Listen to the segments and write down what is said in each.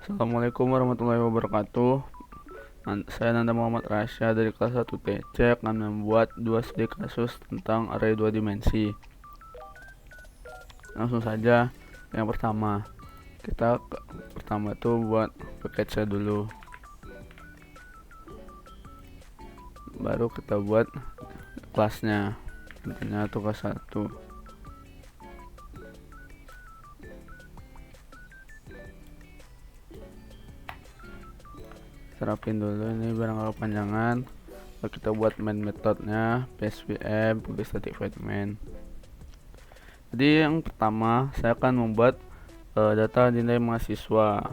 Assalamualaikum warahmatullahi wabarakatuh. Saya Nanda Muhammad Rasya dari kelas 1 TC akan membuat dua studi kasus tentang array dua dimensi. Langsung saja. Yang pertama, kita buat package dulu. Baru kita buat kelasnya. Tentunya tugas 1. Terapin dulu ini barang kepanjangan. Lalu kita buat main metodenya psvm public static void main. Jadi yang pertama saya akan membuat data nilai mahasiswa.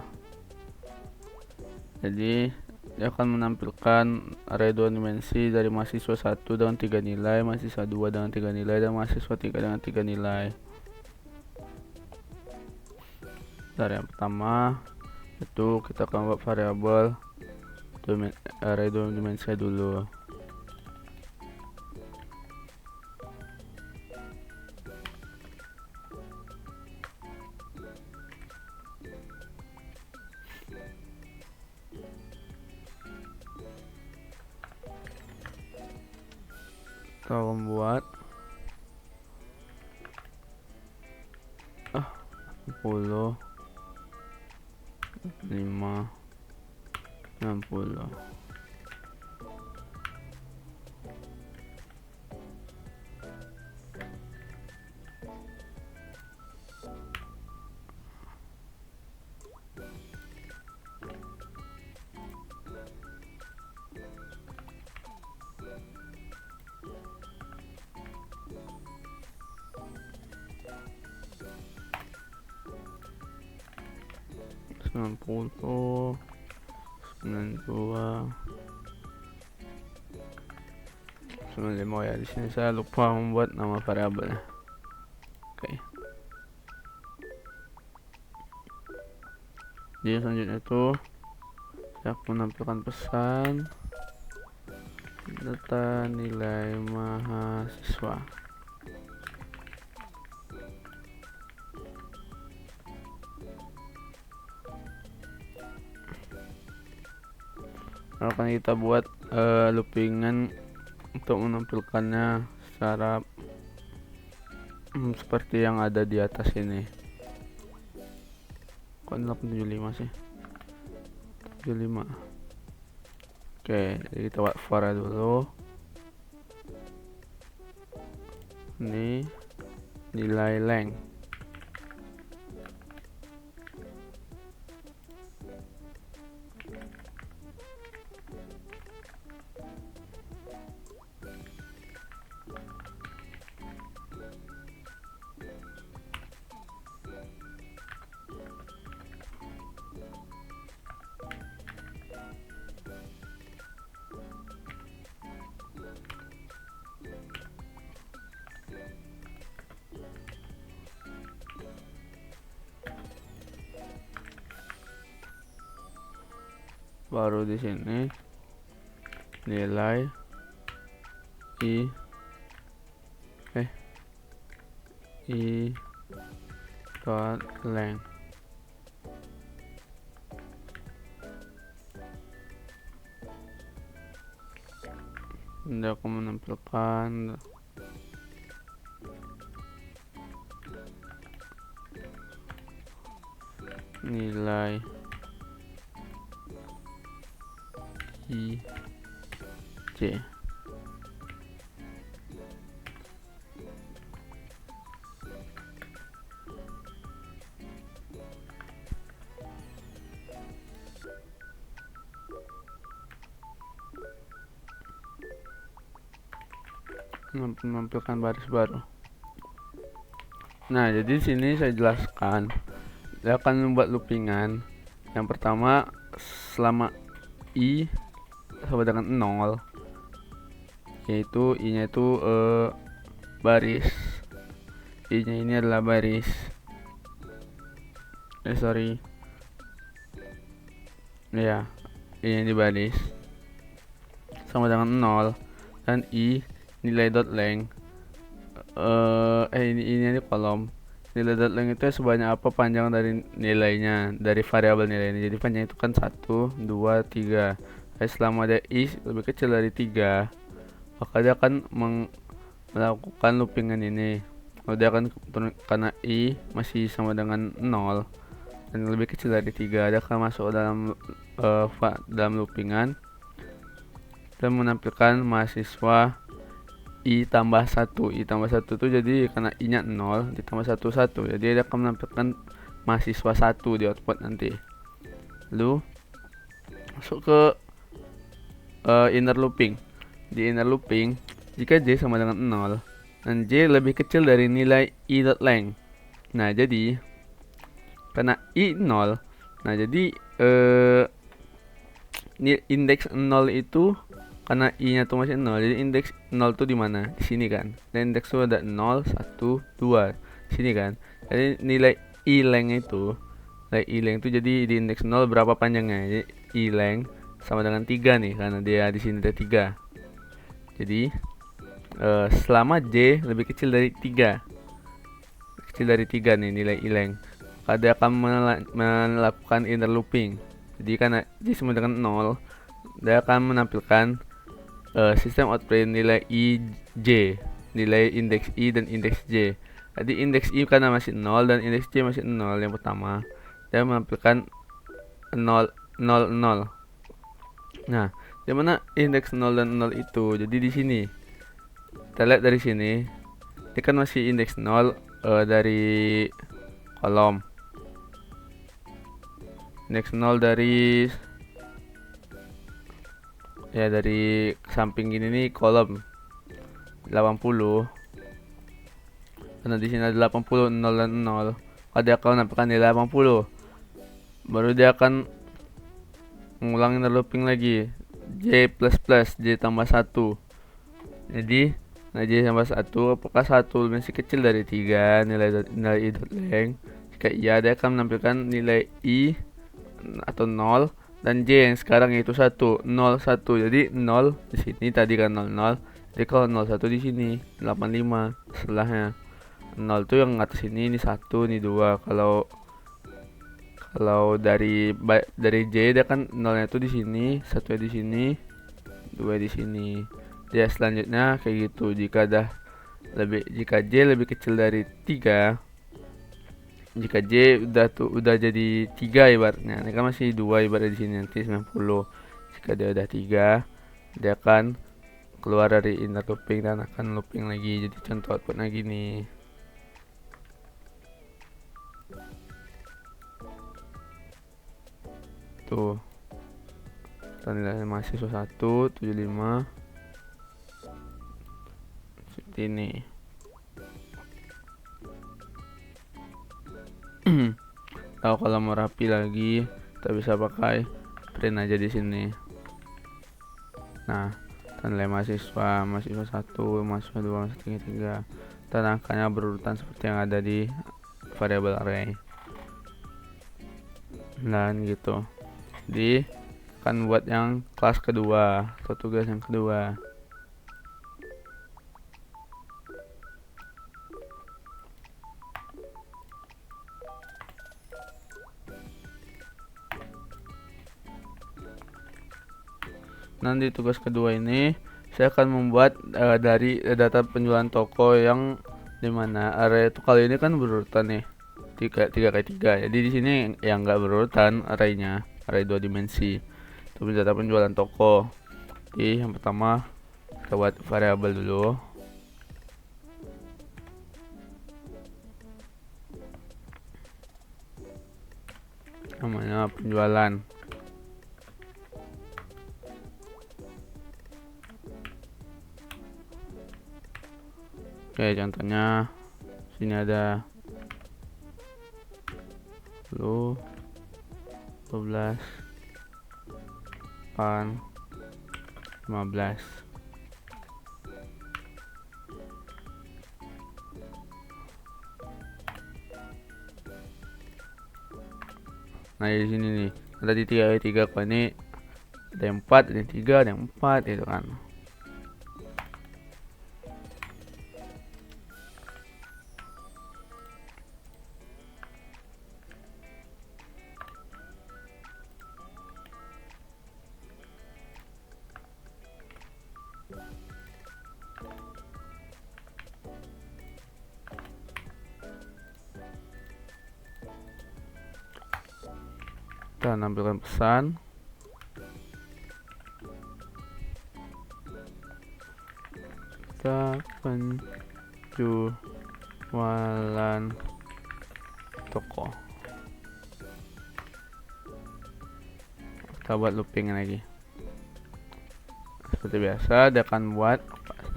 Jadi dia akan menampilkan array 2 dimensi dari mahasiswa 1 dengan 3 nilai, mahasiswa 2 dengan 3 nilai, dan mahasiswa 3 dengan 3 nilai. Dari yang pertama itu kita akan buat variabel array 2 dimensi dulu. Kita membuat 10 5 60. Sembilan puluh 92 95 ya. Di sini saya lupa membuat nama variabelnya. Oke. Jadi selanjutnya itu saya akan menampilkan pesan data nilai mahasiswa. Lalu akan kita buat loopingan untuk menampilkannya secara seperti yang ada di atas ini. Kok 875 sih? 75. Oke, jadi kita buat for dulu. Ini nilai length. Baru di sini nilai i dot length. Ini aku menampilkan nilai i c. Menampilkan baris baru. Nah, jadi di sini saya jelaskan saya akan membuat loopingan. Yang pertama, selama i sama dengan 0, yaitu i nya itu baris, i nya ini adalah baris, ya, i nya di baris sama dengan 0, dan i nilai dot length ini kolom, nilai length itu sebanyak apa panjang dari nilainya, dari variabel nilainya. Jadi panjang itu kan 1, 2, 3. Selama ada i lebih kecil dari 3, maka dia akan melakukan loopingan ini. Kalau dia akan karena i masih sama dengan 0 dan lebih kecil dari 3, dia akan masuk dalam dalam loopingan dan menampilkan mahasiswa i tambah 1. I tambah 1 itu jadi karena i nya 0 ditambah 1 1, jadi dia akan menampilkan mahasiswa 1 di output nanti. Lalu masuk ke inner looping. Di inner looping, jika j sama dengan 0 dan j lebih kecil dari nilai i.length, nah jadi karena i 0, nah jadi indeks 0 itu karena i-nya tuh masih 0, jadi indeks 0 tuh di mana? Di sini kan. Dan indeks tuh ada 0, 1, 2. Di sini kan. Jadi nilai i-length itu, jadi di indeks 0 berapa panjangnya? Jadi i-length sama dengan 3 nih karena dia di sini ada 3. Jadi selama j lebih kecil dari 3. Kecil dari 3 nih nilai i-length, dia akan melakukan inner looping. Jadi karena j sama dengan 0, dia akan menampilkan sistem output nilai i j, nilai indeks i dan indeks j. Jadi indeks i karena masih 0 dan indeks j masih 0 yang pertama, dia menampilkan 0 0 0. Nah, di mana indeks 0 dan 0 itu? Jadi di sini. Kita lihat dari sini. Ini kan masih indeks 0 dari kolom. Indeks 0 dari samping gini nih kolom 80. Karena di sini ada 80, 0 dan 0. Kalau dia akan menampilkan nilai 80, baru dia akan mengulangi looping lagi. J plus plus j tambah 1. Jadi nah j tambah 1, apakah 1 masih kecil dari 3 nilai i.length? Jika iya, dia akan menampilkan nilai i atau 0 dan j yang sekarang yaitu 1, 0, 1. Jadi 0 di sini tadi kan 0, 0. Jadi kalau 0, 1 di sini 85 setelahnya. 0 tuh yang atas ini 1, ini 2. Kalau dari j dia kan 0-nya itu di sini, 1-nya di sini, 2 di sini. Ya selanjutnya kayak gitu. Jika j lebih kecil dari 3, jika j udah jadi 3 ibaratnya, ini kan masih 2 ibaratnya di sini nanti 90. Jika dia udah 3, dia akan keluar dari inner looping dan akan looping lagi. Jadi contoh outputnya gini. Tuh. Dan nilai mahasiswa 1, 75. Seperti ini. Kalau mau rapi lagi, kita bisa pakai print aja di sini. Nah, nilai mahasiswa 1, mahasiswa 2, mahasiswa 3, dan angkanya berurutan seperti yang ada di variabel array. Dan gitu. Jadi akan buat yang kelas kedua atau tugas yang kedua. Nanti tugas kedua ini saya akan membuat dari data penjualan toko yang dimana array itu kali ini kan berurutan nih 3x3. Jadi di sini yang enggak berurutan arraynya, array 2 dimensi. Itu data penjualan toko. Jadi yang pertama kita buat variabel dulu. Namanya penjualan. Oke, contohnya sini ada 10, 12, 8, 15. Nah di sini nih ada di 3x3 kok, ini ada yang 4, ada yang 3, ada yang 4 itu kan. Kita nampilkan pesan. Kita penjualan toko. Kita buat looping lagi. Seperti biasa, dia akan buat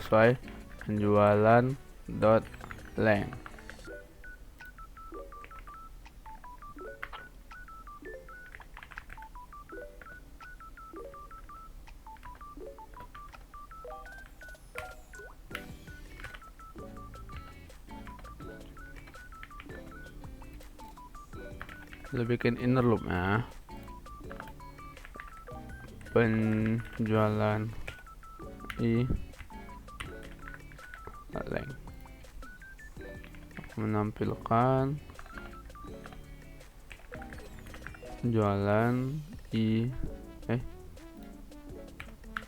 sesuai penjualan.length. Kita bikin inner loop ya. Penjualan length menampilkan penjualan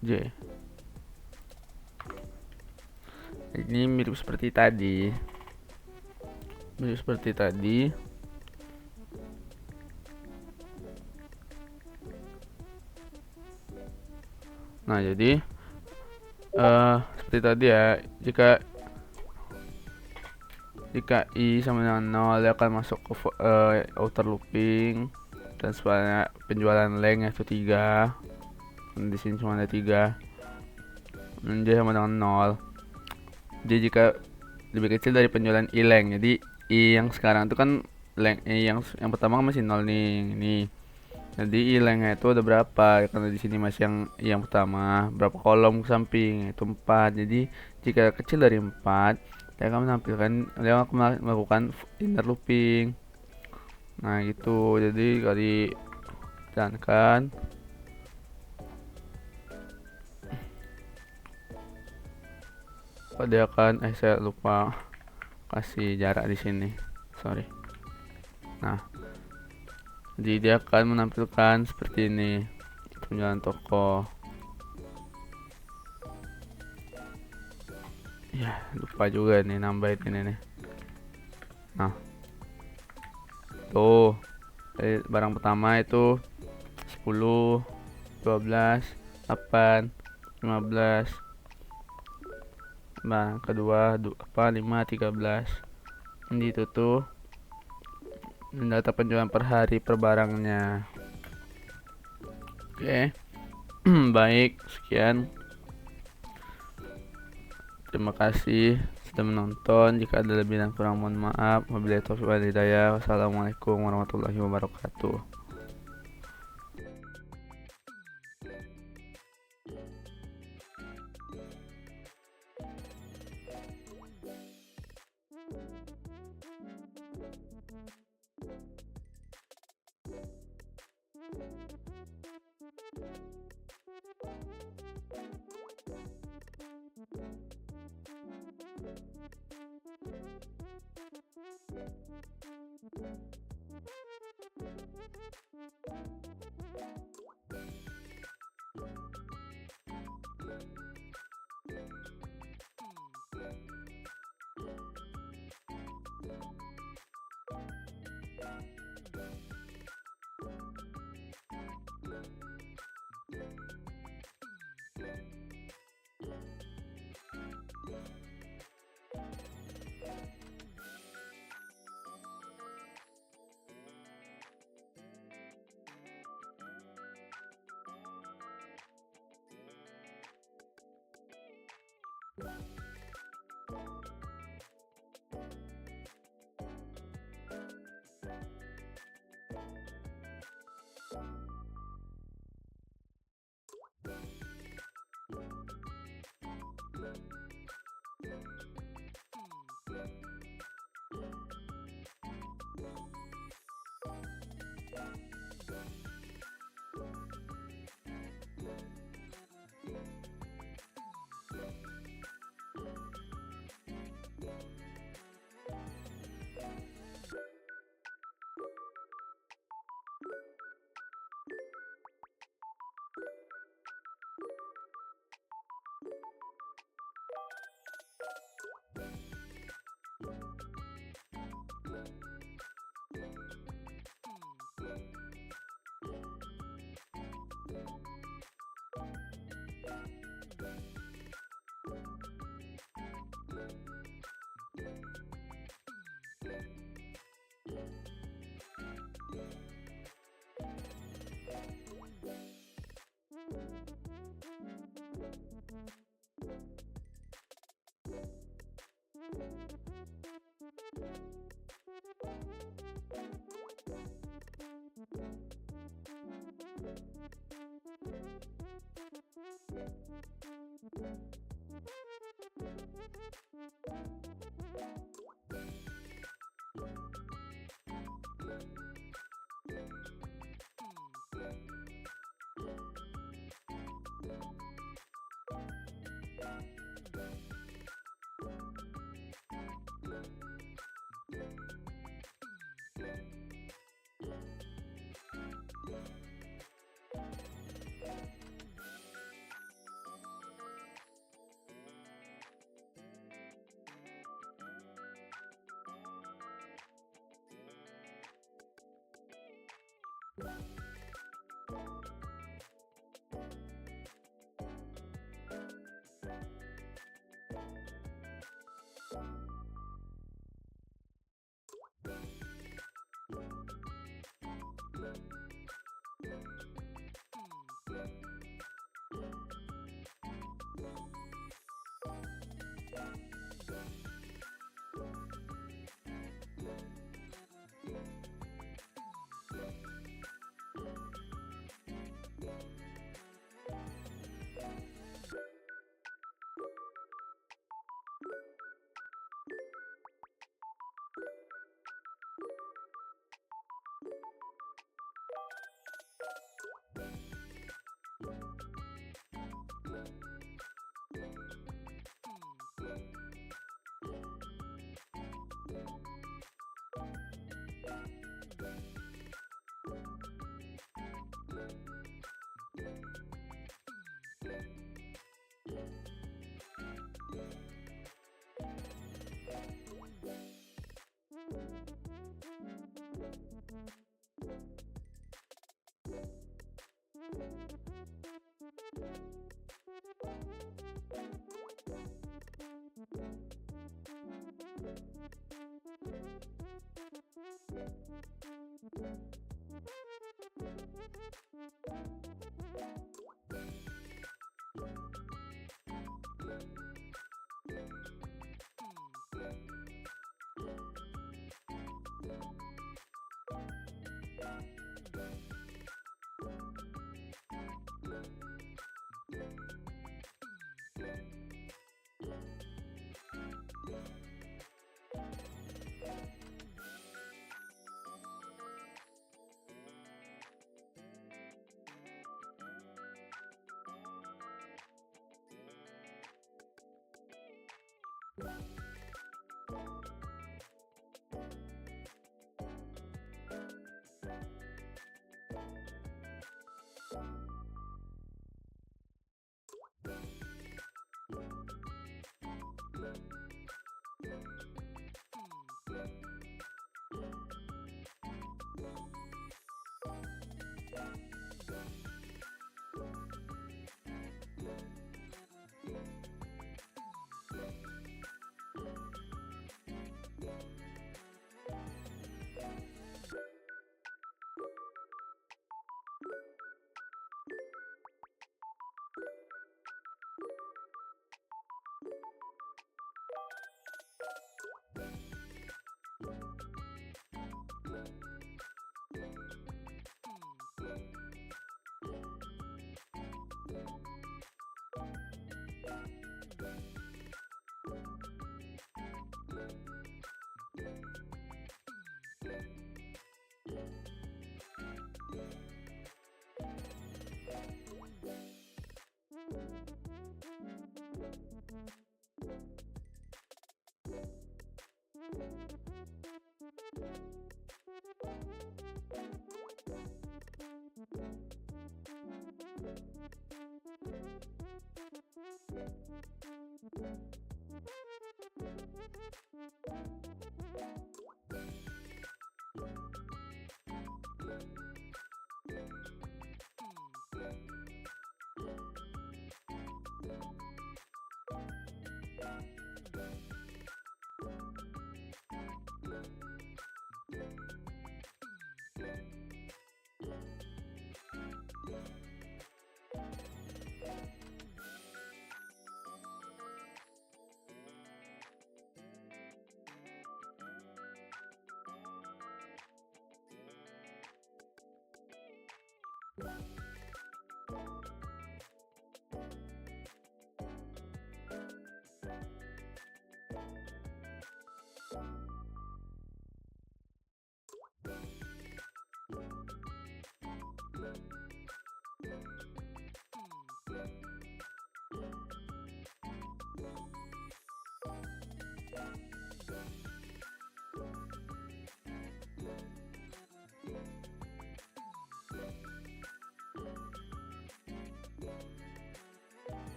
J. Ini mirip seperti tadi. Nah, jadi seperti tadi ya, jika I sama dengan 0, dia akan masuk ke outer looping, dan sebenarnya penjualan length itu 3. Di sini cuma ada 3. Dan J sama dengan 0. Jadi jika lebih kecil dari penjualan I length, jadi I yang sekarang itu kan length I yang pertama kan masih 0 nih. Jadi I length itu ada berapa? Karena di sini masih yang pertama, berapa kolom ke samping? Itu 4. Jadi jika kecil dari 4, dia akan melakukan inner looping. Nah, gitu. Jadi kali jalankan. Dia akan saya lupa kasih jarak di sini. Sorry. Nah, jadi dia akan menampilkan seperti ini, penjualan toko. Ya, lupa juga nih nambahin ini nih. Nah, tuh barang pertama itu 10, 12, 8, 15. Nah, kedua 5, 13. Ini itu tuh data penjualan per hari per barangnya. Oke. Baik, sekian. Terima kasih sudah menonton. Jika ada lebih dan kurang mohon maaf. Wabillahi taufiq wal hidayah. Wassalamualaikum warahmatullahi wabarakatuh.